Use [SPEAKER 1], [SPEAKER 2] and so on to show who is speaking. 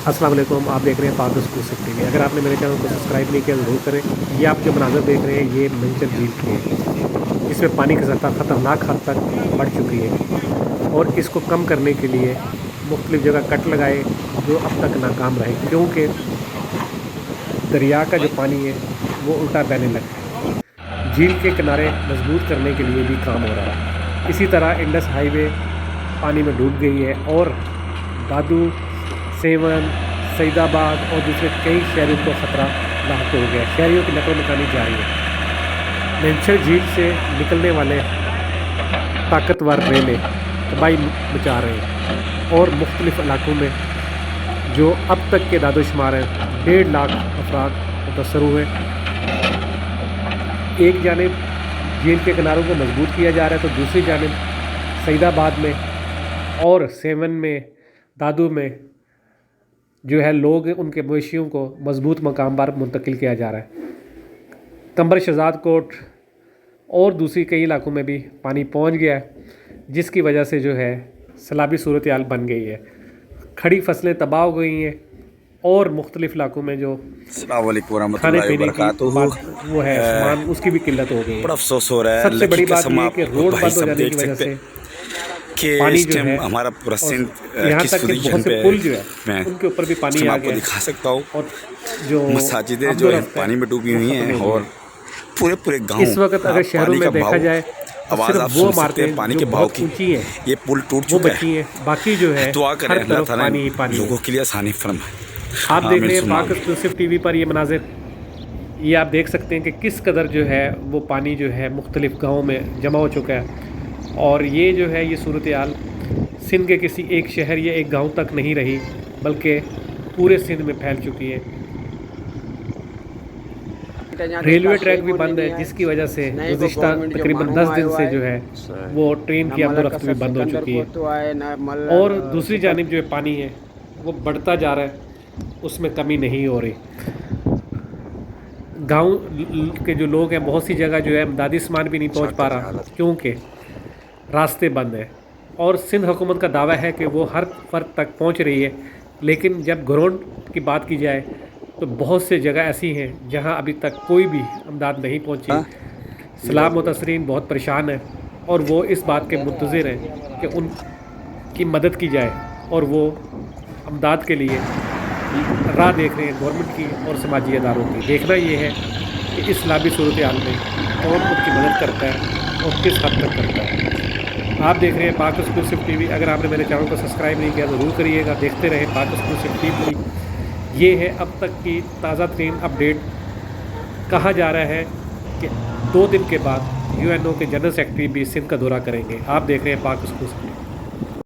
[SPEAKER 1] अस्सलाम वालेकुम, आप देख रहे हैं पाक एक्सक्लूसिव टीवी। अगर आपने मेरे चैनल को सब्सक्राइब नहीं किया ज़रूर करें। ये आप जो मनाज़र देख रहे हैं ये मेंचर झील के हैं। इसमें पानी की सतह ख़तरनाक हद तक बढ़ चुकी है और इसको कम करने के लिए मुख्तलिफ़ जगह कट लगाए जो अब तक नाकाम रहे, क्योंकि दरिया का जो पानी है वो उल्टा बहने लगा है। झील के किनारे मजबूत करने के लिए भी काम हो रहा है। इसी तरह इंडस हाईवे पानी में डूब गई है और दादू, सेवन, सईदाबाद और दूसरे कई शहरों को ख़तरा लाहक हो गया। शहरियों की नकल मकानी जारी है। मेंचर झील से निकलने वाले ताकतवर रेले तबाही मचा रहे हैं और मुख्तलिफ़ इलाकों में जो अब तक के दादोशुमार हैं 1.5 लाख अफराद मुतासर हुए। एक जानिब झील के किनारों को मजबूत किया जा रहा है तो दूसरी जानिब सईदाबाद में और सेवन में, दादू में जो है लोग उनके मवेशियों को मजबूत मकाम पर मुंतकिल किया जा रहा है। कंबर शहजाद कोट और दूसरी कई इलाकों में भी पानी पहुंच गया है, जिसकी वजह से जो है सैलाबी सूरत हाल बन गई है। खड़ी फसलें तबाह हो गई हैं और मुख्तलिफ इलाकों में जो खाने पीने की वो है सामान उसकी भी किल्लत हो गई है।
[SPEAKER 2] बड़ा अफसोस हो रहा है।
[SPEAKER 1] सबसे बड़ी बात यह है कि रोड बंद हो जाने की वजह से पानी जो है
[SPEAKER 2] हमारा पूरा सिंध
[SPEAKER 1] यहाँ तक कि बहुत से पुल जो है उनके ऊपर भी पानी आ गया।
[SPEAKER 2] दिखा सकता हूँ
[SPEAKER 1] और जो
[SPEAKER 2] मसाजिदें जो है पानी में डूबी हुई हैं और पूरे गांव
[SPEAKER 1] इस वक्त अगर शहरों में देखा जाए
[SPEAKER 2] आवाज आप सुन सकते हैं पानी के बहाव की।
[SPEAKER 1] ऊंची है,
[SPEAKER 2] ये पुल टूट चुका है।
[SPEAKER 1] बाकी जो है
[SPEAKER 2] दुआ करें अल्लाह ताला
[SPEAKER 1] पानी ही पानी
[SPEAKER 2] लोगों के लिए आसानी फरमाए।
[SPEAKER 1] आप देख रहे हैं पाक एक्सक्लूसिव टीवी पर ये मनाजिर। ये आप देख सकते हैं कि किस कदर जो है वो पानी जो है मुख्तलिफ गाँव में जमा हो चुका है। और ये जो है ये सूरत हाल सिंध के किसी एक शहर या एक गांव तक नहीं रही, बल्कि पूरे सिंध में फैल चुकी है। रेलवे ट्रैक भी बंद है, जिसकी वजह से गुज़िश्ता तकरीबन 10 दिन से जो है वो ट्रेन की आमदोरफ्त भी बंद हो चुकी है। और दूसरी जानिब जो है पानी है वो बढ़ता जा रहा है, उसमें कमी नहीं हो रही। गांव के जो लोग हैं बहुत सी जगह जो है इमदादी सामान भी नहीं पहुंच पा रहा क्योंकि रास्ते बंद हैं। और सिंध हुकूमत का दावा है कि वो हर फर्द तक पहुंच रही है, लेकिन जब ग्राउंड की बात की जाए तो बहुत से जगह ऐसी हैं जहां अभी तक कोई भी इमदाद नहीं पहुंची। सैलाब मुतासरीन बहुत परेशान हैं और वो इस बात के मुंतज़िर हैं कि उनकी मदद की जाए और वो इमदाद के लिए राह देख रहे हैं गवर्नमेंट की और समाजी अदारों की। देखना ये है कि इस सैलाबी सूरत हाल में कौन उनकी मदद करता है और किस हद तक करता है। आप देख रहे हैं पाक एक्सक्लूसिव टीवी। अगर आपने मेरे चैनल को सब्सक्राइब नहीं किया ज़रूर करिएगा। देखते रहें पाक एक्सक्लूसिव टीवी। ये है अब तक की ताज़ा तरीन अपडेट। कहा जा रहा है कि 2 दिन के बाद UNO के जनरल सेक्रेटरी भी सिंध का दौरा करेंगे। आप देख रहे हैं पाक एक्सक्लूसिव।